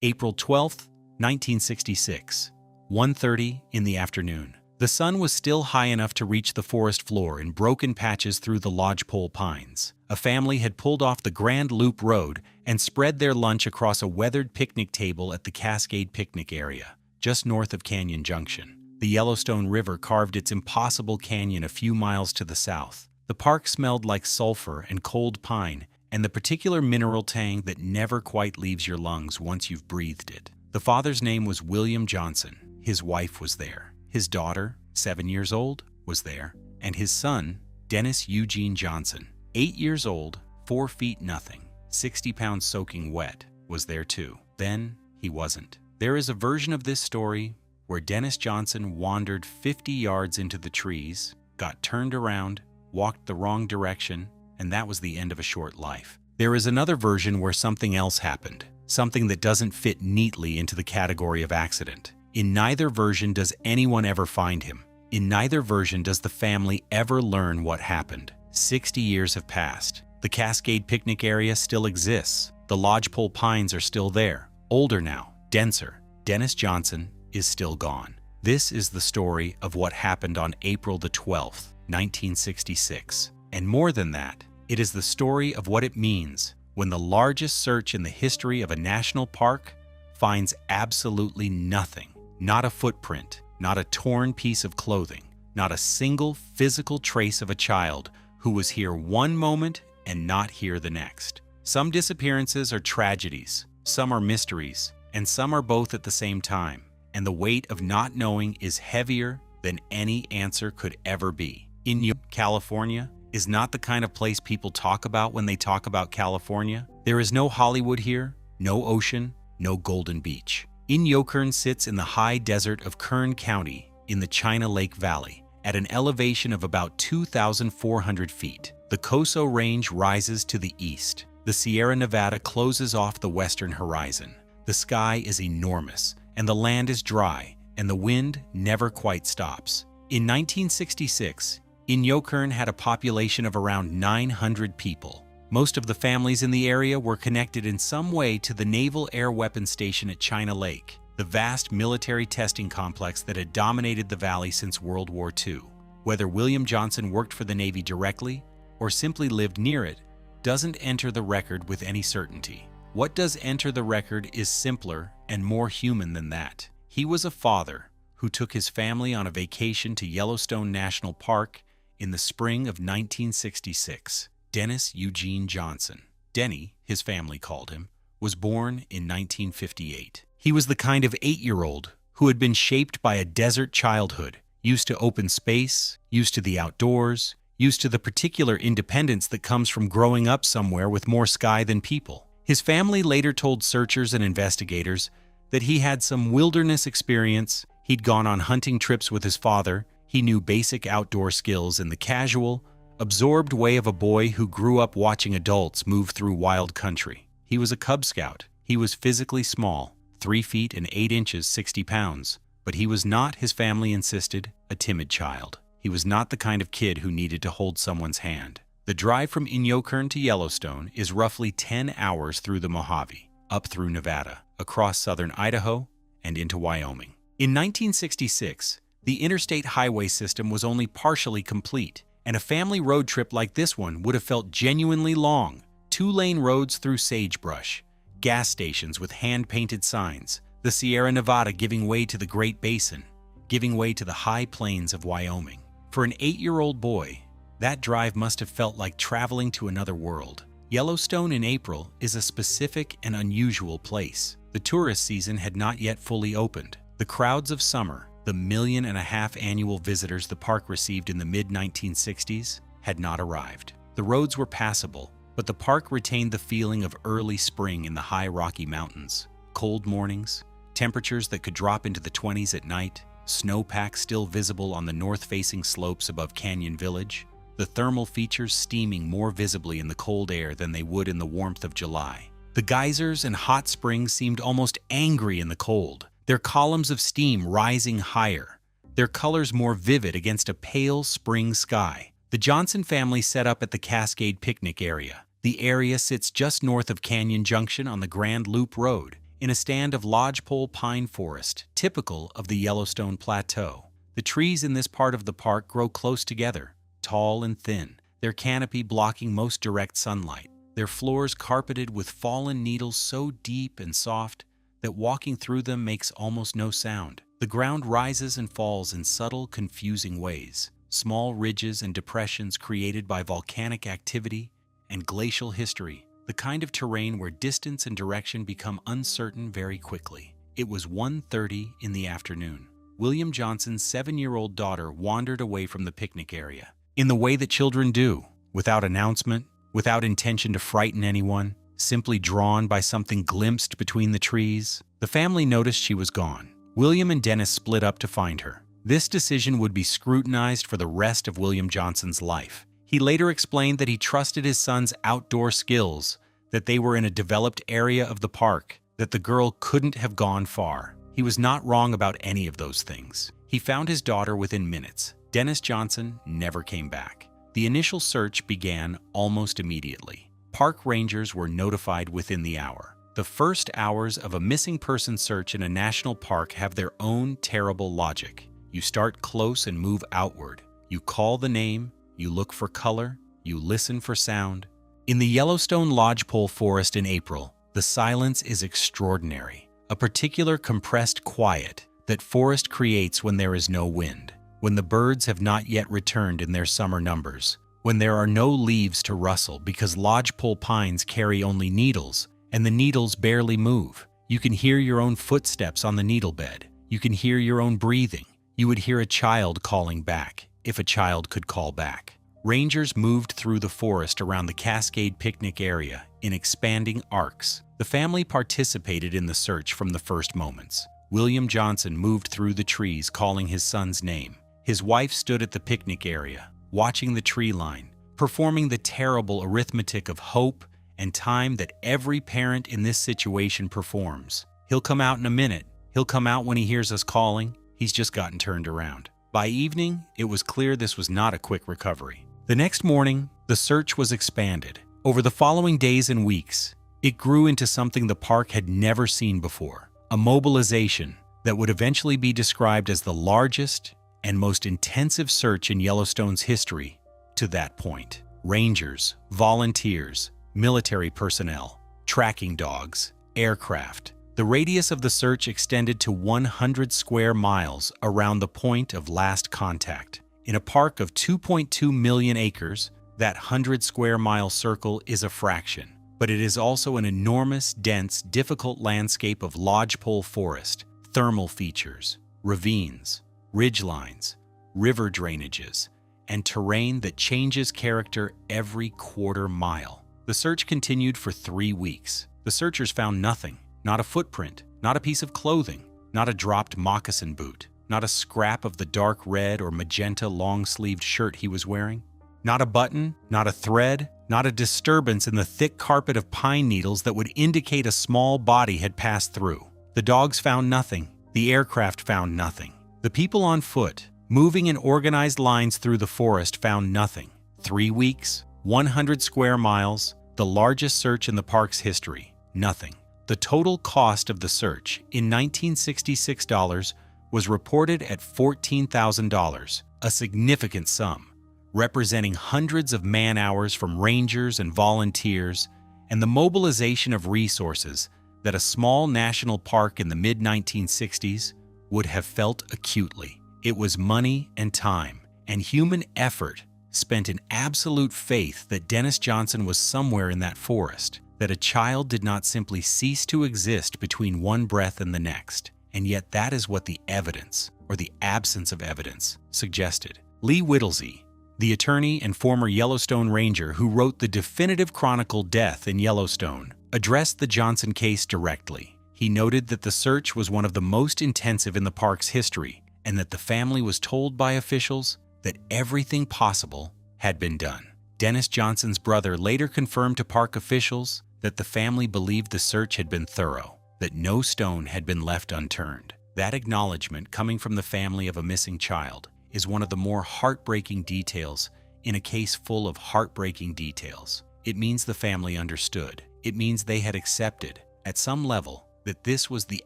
April 12, 1966, 1:30 in the afternoon. The sun was still high enough to reach the forest floor in broken patches through the lodgepole pines. A family had pulled off the Grand Loop Road and spread their lunch across a weathered picnic table at the Cascade Picnic area, just north of Canyon Junction. The Yellowstone River carved its impossible canyon a few miles to the south. The park smelled like sulfur and cold pine, and the particular mineral tang that never quite leaves your lungs once you've breathed it. The father's name was William Johnson. His wife was there. His daughter, 7 years old, was there. And his son, Dennis Eugene Johnson, 8 years old, 4 feet nothing, 60 pounds soaking wet, was there too. Then, he wasn't. There is a version of this story where Dennis Johnson wandered 50 yards into the trees, got turned around, walked the wrong direction, and that was the end of a short life. There is another version where something else happened, something that doesn't fit neatly into the category of accident. In neither version does anyone ever find him. In neither version does the family ever learn what happened. 60 years have passed. The Cascade Picnic area still exists. The lodgepole pines are still there, older now, denser. Dennis Johnson is still gone. This is the story of what happened on April the 12th, 1966. And more than that, it is the story of what it means when the largest search in the history of a national park finds absolutely nothing. Not a footprint, not a torn piece of clothing, not a single physical trace of a child who was here one moment and not here the next. Some disappearances are tragedies, some are mysteries, and some are both at the same time. And the weight of not knowing is heavier than any answer could ever be. In California is not the kind of place people talk about when they talk about California. There is no Hollywood here, no ocean, no Golden Beach. Yellowstone sits in the high desert of Kern County in the China Lake Valley at an elevation of about 2,400 feet. The Coso Range rises to the east. The Sierra Nevada closes off the western horizon. The sky is enormous, and the land is dry, and the wind never quite stops. In 1966, Yellowstone had a population of around 900 people. Most of the families in the area were connected in some way to the Naval Air Weapons Station at China Lake, the vast military testing complex that had dominated the valley since World War II. Whether William Johnson worked for the Navy directly or simply lived near it doesn't enter the record with any certainty. What does enter the record is simpler and more human than that. He was a father who took his family on a vacation to Yellowstone National Park in the spring of 1966. Dennis Eugene Johnson, Denny, his family called him, was born in 1958. He was the kind of 8-year-old who had been shaped by a desert childhood, used to open space, used to the outdoors, used to the particular independence that comes from growing up somewhere with more sky than people. His family later told searchers and investigators that he had some wilderness experience, he'd gone on hunting trips with his father, he knew basic outdoor skills in the casual, absorbed way of a boy who grew up watching adults move through wild country. He was a Cub Scout. He was physically small, 3 feet and 8 inches, 60 pounds. But he was not, his family insisted, a timid child. He was not the kind of kid who needed to hold someone's hand. The drive from Yellowstone to Yellowstone is roughly 10 hours through the Mojave, up through Nevada, across southern Idaho, and into Wyoming. In 1966, the interstate highway system was only partially complete, and a family road trip like this one would have felt genuinely long. 2-lane roads through sagebrush, gas stations with hand-painted signs, the Sierra Nevada giving way to the Great Basin, giving way to the high plains of Wyoming. For an 8-year-old boy, that drive must have felt like traveling to another world. Yellowstone in April is a specific and unusual place. The tourist season had not yet fully opened. The crowds of summer, the 1.5 million annual visitors the park received in the mid-1960s, had not arrived. The roads were passable, but the park retained the feeling of early spring in the high Rocky Mountains. Cold mornings, temperatures that could drop into the 20s at night, snowpack still visible on the north-facing slopes above Canyon Village, the thermal features steaming more visibly in the cold air than they would in the warmth of July. The geysers and hot springs seemed almost angry in the cold, their columns of steam rising higher, their colors more vivid against a pale spring sky. The Johnson family set up at the Cascade Picnic area. The area sits just north of Canyon Junction on the Grand Loop Road, in a stand of lodgepole pine forest, typical of the Yellowstone Plateau. The trees in this part of the park grow close together, tall and thin, their canopy blocking most direct sunlight, their floors carpeted with fallen needles so deep and soft that walking through them makes almost no sound. The ground rises and falls in subtle, confusing ways, small ridges and depressions created by volcanic activity and glacial history, the kind of terrain where distance and direction become uncertain very quickly. It was 1:30 in the afternoon. William Johnson's 7-year-old daughter wandered away from the picnic area, in the way that children do, without announcement, without intention to frighten anyone, simply drawn by something glimpsed between the trees. The family noticed she was gone. William and Dennis split up to find her. This decision would be scrutinized for the rest of William Johnson's life. He later explained that he trusted his son's outdoor skills, that they were in a developed area of the park, that the girl couldn't have gone far. He was not wrong about any of those things. He found his daughter within minutes. Dennis Johnson never came back. The initial search began almost immediately. Park rangers were notified within the hour. The first hours of a missing person search in a national park have their own terrible logic. You start close and move outward. You call the name, you look for color, you listen for sound. In the Yellowstone Lodgepole Forest in April, the silence is extraordinary, a particular compressed quiet that forest creates when there is no wind, when the birds have not yet returned in their summer numbers, when there are no leaves to rustle because lodgepole pines carry only needles, and the needles barely move. You can hear your own footsteps on the needle bed. You can hear your own breathing. You would hear a child calling back, if a child could call back. Rangers moved through the forest around the Cascade picnic area in expanding arcs. The family participated in the search from the first moments. William Johnson moved through the trees calling his son's name. His wife stood at the picnic area, watching the tree line, performing the terrible arithmetic of hope and time that every parent in this situation performs. He'll come out in a minute. He'll come out when he hears us calling. He's just gotten turned around. By evening, it was clear this was not a quick recovery. The next morning, the search was expanded. Over the following days and weeks, it grew into something the park had never seen before, a mobilization that would eventually be described as the largest and most intensive search in Yellowstone's history to that point. Rangers, volunteers, military personnel, tracking dogs, aircraft. The radius of the search extended to 100 square miles around the point of last contact. In a park of 2.2 million acres, that 100 square mile circle is a fraction, but it is also an enormous, dense, difficult landscape of lodgepole forest, thermal features, ravines, ridgelines, river drainages, and terrain that changes character every quarter mile. The search continued for 3 weeks. The searchers found nothing. Not a footprint, not a piece of clothing, not a dropped moccasin boot, not a scrap of the dark red or magenta long-sleeved shirt he was wearing, not a button, not a thread, not a disturbance in the thick carpet of pine needles that would indicate a small body had passed through. The dogs found nothing. The aircraft found nothing. The people on foot, moving in organized lines through the forest, found nothing. 3 weeks, 100 square miles, the largest search in the park's history, nothing. The total cost of the search in 1966 dollars was reported at $14,000, a significant sum, representing hundreds of man-hours from rangers and volunteers and the mobilization of resources that a small national park in the mid-1960s would have felt acutely. It was money and time and human effort spent in absolute faith that Dennis Johnson was somewhere in that forest, that a child did not simply cease to exist between one breath and the next. And yet that is what the evidence, or the absence of evidence, suggested. Lee Whittlesey, the attorney and former Yellowstone Ranger who wrote the definitive chronicle Death in Yellowstone, addressed the Johnson case directly. He noted that the search was one of the most intensive in the park's history, and that the family was told by officials that everything possible had been done. Dennis Johnson's brother later confirmed to park officials that the family believed the search had been thorough, that no stone had been left unturned. That acknowledgement, coming from the family of a missing child, is one of the more heartbreaking details in a case full of heartbreaking details. It means the family understood. It means they had accepted, at some level, that this was the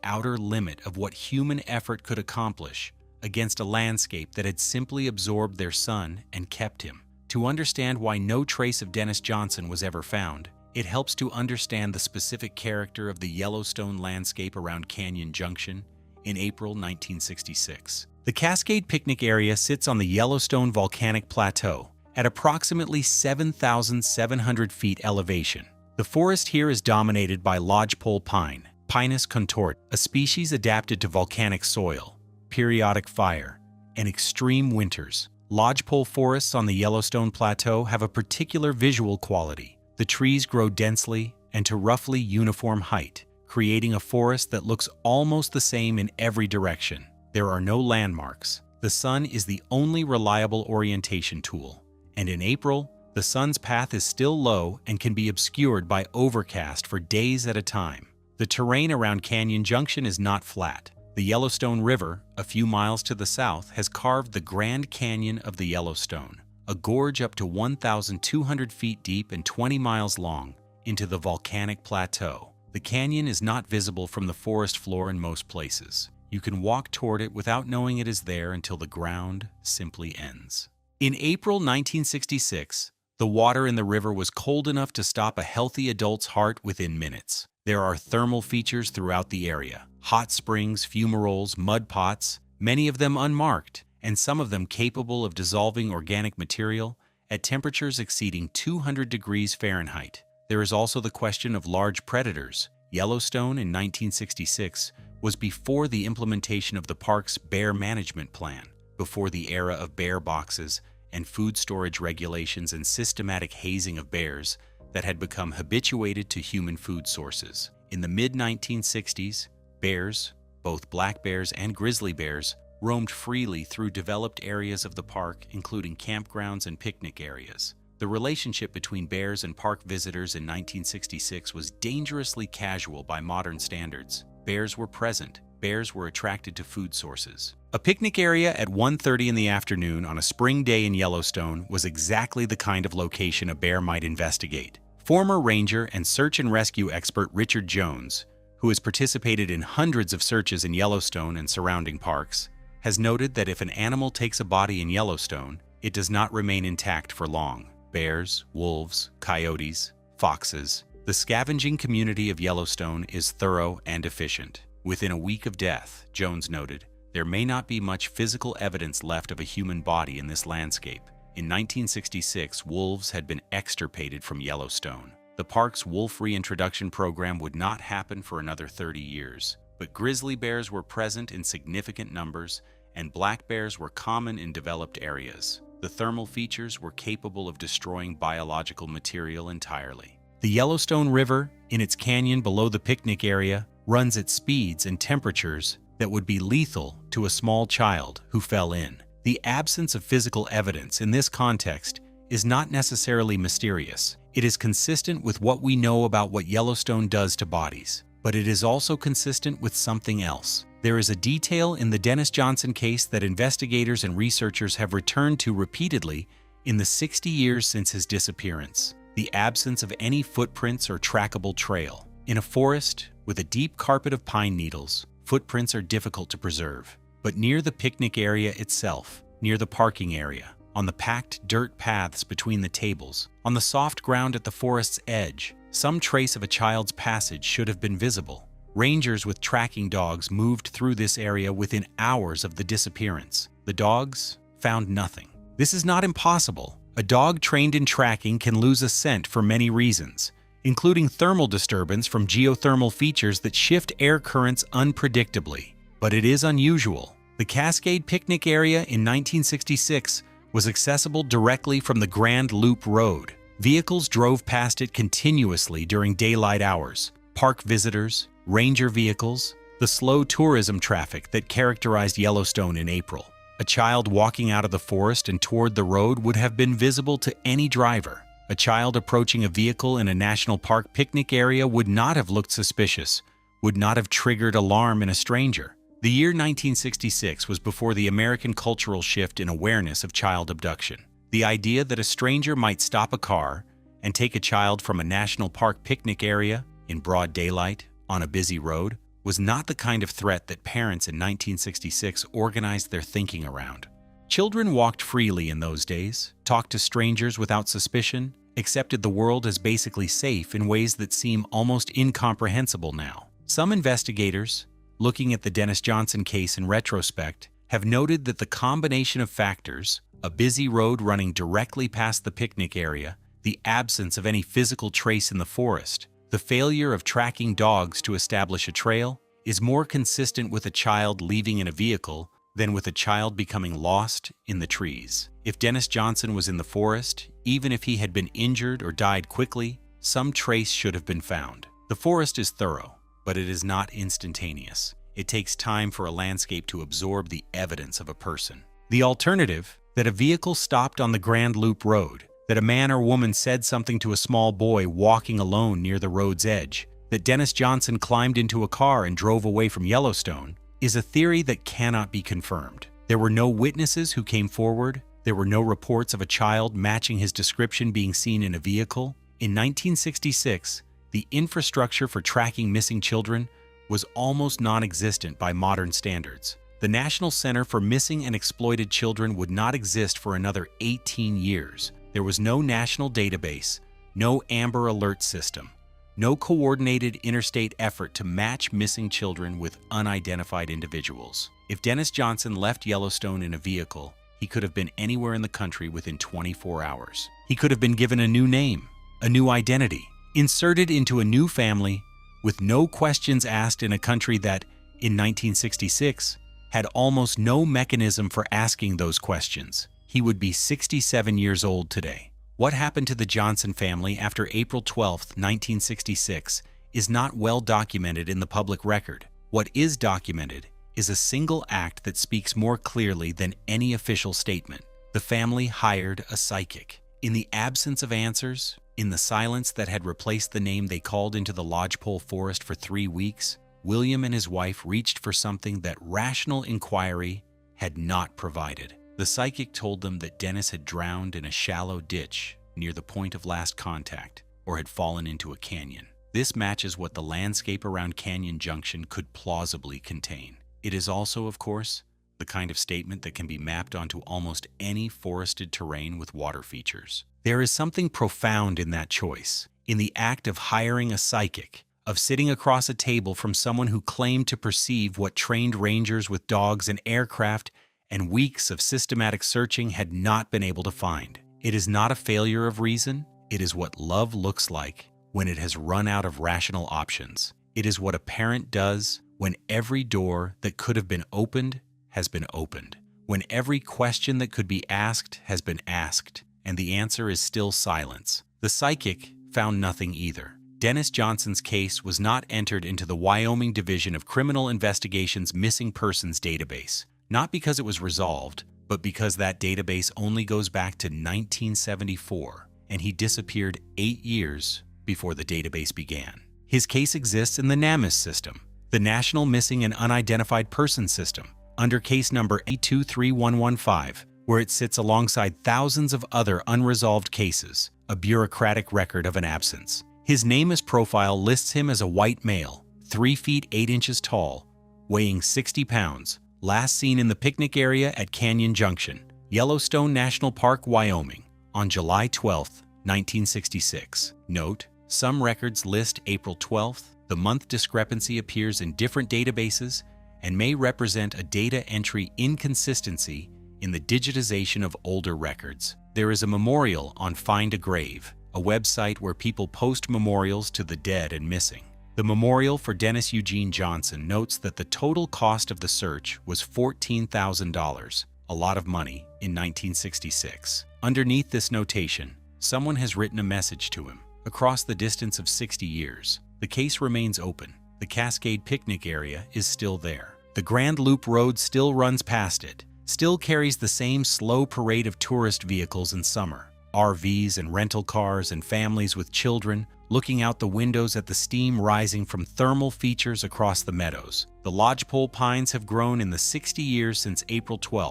outer limit of what human effort could accomplish against a landscape that had simply absorbed their son and kept him. To understand why no trace of Dennis Johnson was ever found, it helps to understand the specific character of the Yellowstone landscape around Canyon Junction in April 1966. The Cascade Picnic Area sits on the Yellowstone Volcanic Plateau at approximately 7,700 feet elevation. The forest here is dominated by lodgepole pine, Pinus contort, a species adapted to volcanic soil, periodic fire, and extreme winters. Lodgepole forests on the Yellowstone Plateau have a particular visual quality. The trees grow densely and to roughly uniform height, creating a forest that looks almost the same in every direction. There are no landmarks. The sun is the only reliable orientation tool, and in April, the sun's path is still low and can be obscured by overcast for days at a time. The terrain around Canyon Junction is not flat. The Yellowstone River, a few miles to the south, has carved the Grand Canyon of the Yellowstone, a gorge up to 1,200 feet deep and 20 miles long, into the volcanic plateau. The canyon is not visible from the forest floor in most places. You can walk toward it without knowing it is there until the ground simply ends. In April 1966, the water in the river was cold enough to stop a healthy adult's heart within minutes. There are thermal features throughout the area: hot springs, fumaroles, mud pots, many of them unmarked, and some of them capable of dissolving organic material at temperatures exceeding 200 degrees Fahrenheit. There is also the question of large predators. Yellowstone in 1966 was before the implementation of the park's bear management plan, before the era of bear boxes and food storage regulations and systematic hazing of bears that had become habituated to human food sources. In the mid-1960s, bears, both black bears and grizzly bears, roamed freely through developed areas of the park, including campgrounds and picnic areas. The relationship between bears and park visitors in 1966 was dangerously casual by modern standards. Bears were present. Bears were attracted to food sources. A picnic area at 1:30 in the afternoon on a spring day in Yellowstone was exactly the kind of location a bear might investigate. Former ranger and search and rescue expert Richard Jones, who has participated in hundreds of searches in Yellowstone and surrounding parks, has noted that if an animal takes a body in Yellowstone, it does not remain intact for long. Bears, wolves, coyotes, foxes. The scavenging community of Yellowstone is thorough and efficient. Within a week of death, Jones noted, there may not be much physical evidence left of a human body in this landscape. In 1966, wolves had been extirpated from Yellowstone. The park's wolf reintroduction program would not happen for another 30 years. But grizzly bears were present in significant numbers, and black bears were common in developed areas. The thermal features were capable of destroying biological material entirely. The Yellowstone River, in its canyon below the picnic area, runs at speeds and temperatures that would be lethal to a small child who fell in. The absence of physical evidence in this context is not necessarily mysterious. It is consistent with what we know about what Yellowstone does to bodies. But it is also consistent with something else. There is a detail in the Dennis Johnson case that investigators and researchers have returned to repeatedly in the 60 years since his disappearance: the absence of any footprints or trackable trail. In a forest with a deep carpet of pine needles, footprints are difficult to preserve. But near the picnic area itself, near the parking area, on the packed dirt paths between the tables, on the soft ground at the forest's edge, some trace of a child's passage should have been visible. Rangers with tracking dogs moved through this area within hours of the disappearance. The dogs found nothing. This is not impossible. A dog trained in tracking can lose a scent for many reasons, including thermal disturbance from geothermal features that shift air currents unpredictably. But it is unusual. The Cascade Picnic Area in 1966 was accessible directly from the Grand Loop Road. Vehicles drove past it continuously during daylight hours. Park visitors, ranger vehicles, the slow tourism traffic that characterized Yellowstone in April. A child walking out of the forest and toward the road would have been visible to any driver. A child approaching a vehicle in a national park picnic area would not have looked suspicious, would not have triggered alarm in a stranger. The year 1966 was before the American cultural shift in awareness of child abduction. The idea that a stranger might stop a car and take a child from a national park picnic area in broad daylight on a busy road was not the kind of threat that parents in 1966 organized their thinking around. Children walked freely in those days, talked to strangers without suspicion, accepted the world as basically safe in ways that seem almost incomprehensible now. Some investigators, looking at the Dennis Johnson case in retrospect, have noted that the combination of factors, a busy road running directly past the picnic area, the absence of any physical trace in the forest, the failure of tracking dogs to establish a trail, is more consistent with a child leaving in a vehicle than with a child becoming lost in the trees. If Dennis Johnson was in the forest, even if he had been injured or died quickly, some trace should have been found. The forest is thorough, but it is not instantaneous. It takes time for a landscape to absorb the evidence of a person. The alternative, that a vehicle stopped on the Grand Loop Road, that a man or woman said something to a small boy walking alone near the road's edge, that Dennis Johnson climbed into a car and drove away from Yellowstone, is a theory that cannot be confirmed. There were no witnesses who came forward. There were no reports of a child matching his description being seen in a vehicle. In 1966, the infrastructure for tracking missing children was almost non-existent by modern standards. The National Center for Missing and Exploited Children would not exist for another 18 years. There was no national database, no Amber Alert system, no coordinated interstate effort to match missing children with unidentified individuals. If Dennis Johnson left Yellowstone in a vehicle, he could have been anywhere in the country within 24 hours. He could have been given a new name, a new identity, inserted into a new family, with no questions asked in a country that, in 1966, had almost no mechanism for asking those questions. He would be 67 years old today. What happened to the Johnson family after April 12, 1966, is not well documented in the public record. What is documented is a single act that speaks more clearly than any official statement. The family hired a psychic. In the absence of answers, in the silence that had replaced the name they called into the lodgepole forest for 3 weeks, William and his wife reached for something that rational inquiry had not provided. The psychic told them that Dennis had drowned in a shallow ditch near the point of last contact or had fallen into a canyon. This matches what the landscape around Canyon Junction could plausibly contain. It is also, of course, the kind of statement that can be mapped onto almost any forested terrain with water features. There is something profound in that choice, in the act of hiring a psychic, of sitting across a table from someone who claimed to perceive what trained rangers with dogs and aircraft and weeks of systematic searching had not been able to find. It is not a failure of reason. It is what love looks like when it has run out of rational options. It is what a parent does when every door that could have been opened has been opened, when every question that could be asked has been asked, and the answer is still silence. The psychic found nothing either. Dennis Johnson's case was not entered into the Wyoming Division of Criminal Investigation's Missing Persons database. Not because it was resolved, but because that database only goes back to 1974, and he disappeared 8 years before the database began. His case exists in the NamUs system, the National Missing and Unidentified Persons System, under case number 823115, where it sits alongside thousands of other unresolved cases, a bureaucratic record of an absence. His NamUs profile lists him as a white male, 3 feet 8 inches tall, weighing 60 pounds, last seen in the picnic area at Canyon Junction, Yellowstone National Park, Wyoming, on July 12, 1966. Note, some records list April 12th. The month discrepancy appears in different databases and may represent a data entry inconsistency in the digitization of older records. There is a memorial on Find a Grave, a website where people post memorials to the dead and missing. The memorial for Dennis Eugene Johnson notes that the total cost of the search was $14,000, a lot of money, in 1966. Underneath this notation, someone has written a message to him. Across the distance of 60 years, the case remains open. The Cascade picnic area is still there. The Grand Loop Road still runs past it, still carries the same slow parade of tourist vehicles in summer. RVs and rental cars and families with children looking out the windows at the steam rising from thermal features across the meadows. The lodgepole pines have grown in the 60 years since April 12,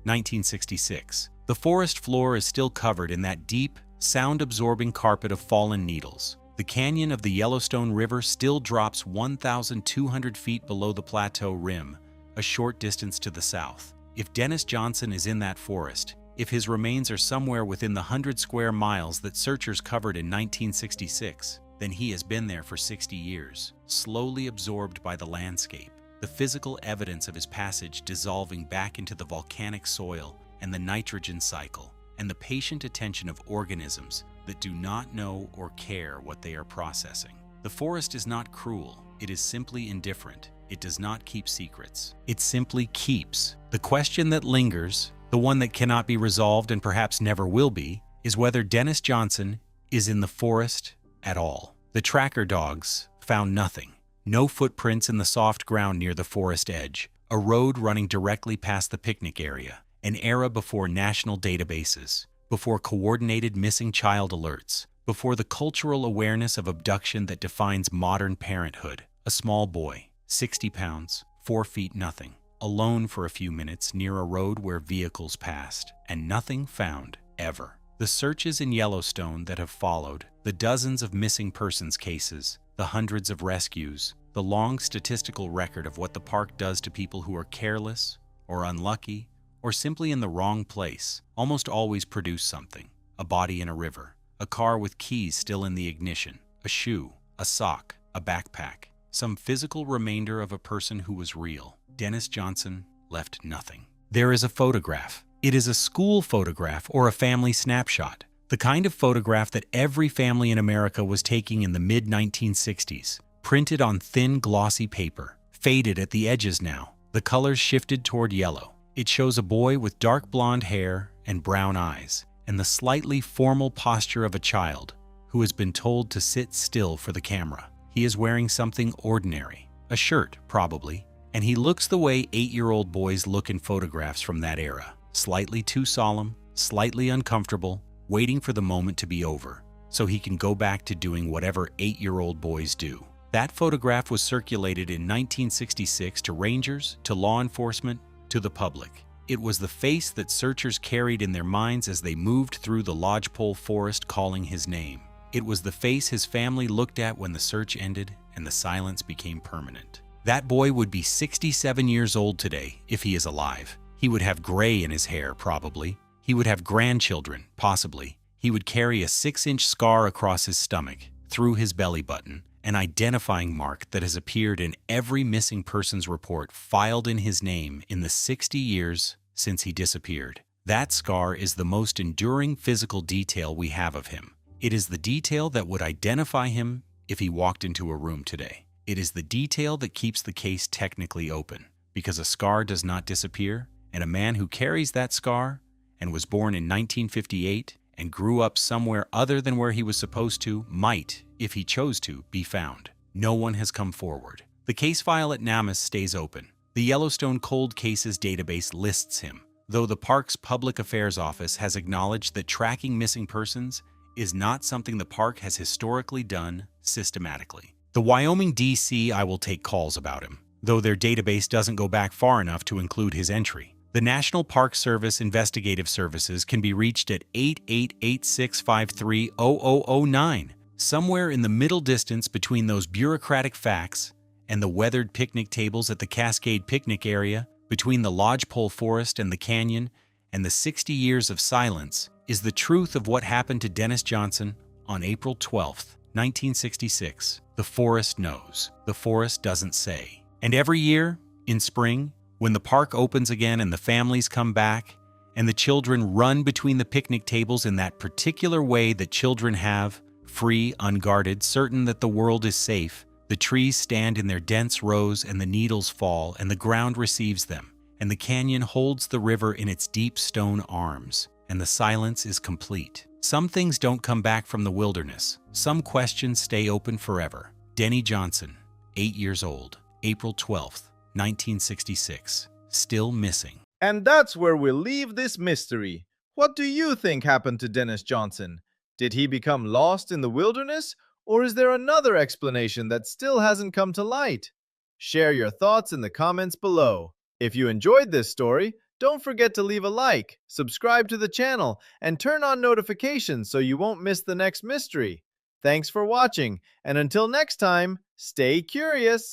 1966. The forest floor is still covered in that deep, sound-absorbing carpet of fallen needles. The canyon of the Yellowstone River still drops 1,200 feet below the plateau rim, a short distance to the south. If Dennis Johnson is in that forest, if his remains are somewhere within the 100 square miles that searchers covered in 1966, then he has been there for 60 years, slowly absorbed by the landscape, the physical evidence of his passage dissolving back into the volcanic soil and the nitrogen cycle, and the patient attention of organisms that do not know or care what they are processing. The forest is not cruel, it is simply indifferent. It does not keep secrets. It simply keeps. The question that lingers, the one that cannot be resolved and perhaps never will be, is whether Dennis Johnson is in the forest at all. The tracker dogs found nothing. No footprints in the soft ground near the forest edge, a road running directly past the picnic area, an era before national databases, before coordinated missing child alerts, before the cultural awareness of abduction that defines modern parenthood. A small boy, 60 pounds, 4 feet nothing, alone for a few minutes near a road where vehicles passed, and nothing found, ever. The searches in Yellowstone that have followed, the dozens of missing persons cases, the hundreds of rescues, the long statistical record of what the park does to people who are careless, or unlucky, or simply in the wrong place, almost always produce something. A body in a river, a car with keys still in the ignition, a shoe, a sock, a backpack, some physical remainder of a person who was real. Dennis Johnson left nothing. There is a photograph. It is a school photograph or a family snapshot, the kind of photograph that every family in America was taking in the mid-1960s, printed on thin, glossy paper, faded at the edges now, the colors shifted toward yellow. It shows a boy with dark blonde hair and brown eyes, and the slightly formal posture of a child who has been told to sit still for the camera. He is wearing something ordinary, a shirt, probably, and he looks the way 8-year-old boys look in photographs from that era, slightly too solemn, slightly uncomfortable, waiting for the moment to be over, so he can go back to doing whatever 8-year-old boys do. That photograph was circulated in 1966 to rangers, to law enforcement, to the public. It was the face that searchers carried in their minds as they moved through the lodgepole forest calling his name. It was the face his family looked at when the search ended and the silence became permanent. That boy would be 67 years old today if he is alive. He would have gray in his hair, probably. He would have grandchildren, possibly. He would carry a 6-inch scar across his stomach, through his belly button, an identifying mark that has appeared in every missing persons report filed in his name in the 60 years since he disappeared. That scar is the most enduring physical detail we have of him. It is the detail that would identify him if he walked into a room today. It is the detail that keeps the case technically open, because a scar does not disappear, and a man who carries that scar and was born in 1958 and grew up somewhere other than where he was supposed to might, if he chose to, be found. No one has come forward. The case file at NamUs stays open. The Yellowstone Cold Cases database lists him, though the park's public affairs office has acknowledged that tracking missing persons is not something the park has historically done systematically. The Wyoming DC I will take calls about him, though their database doesn't go back far enough to include his entry. The National Park Service Investigative Services can be reached at 888-653-0009, somewhere in the middle distance between those bureaucratic facts and the weathered picnic tables at the Cascade Picnic area, between the lodgepole forest and the canyon, and the 60 years of silence, is the truth of what happened to Dennis Johnson on April 12, 1966. The forest knows. The forest doesn't say. And every year, in spring, when the park opens again and the families come back, and the children run between the picnic tables in that particular way that children have, free, unguarded, certain that the world is safe, the trees stand in their dense rows and the needles fall and the ground receives them, and the canyon holds the river in its deep stone arms, and the silence is complete. Some things don't come back from the wilderness. Some questions stay open forever. Denny Johnson, 8 years old, April 12th, 1966, still missing. And that's where we'll leave this mystery. What do you think happened to Dennis Johnson? Did he become lost in the wilderness? Or is there another explanation that still hasn't come to light? Share your thoughts in the comments below. If you enjoyed this story, don't forget to leave a like, subscribe to the channel, and turn on notifications so you won't miss the next mystery. Thanks for watching, and until next time, stay curious!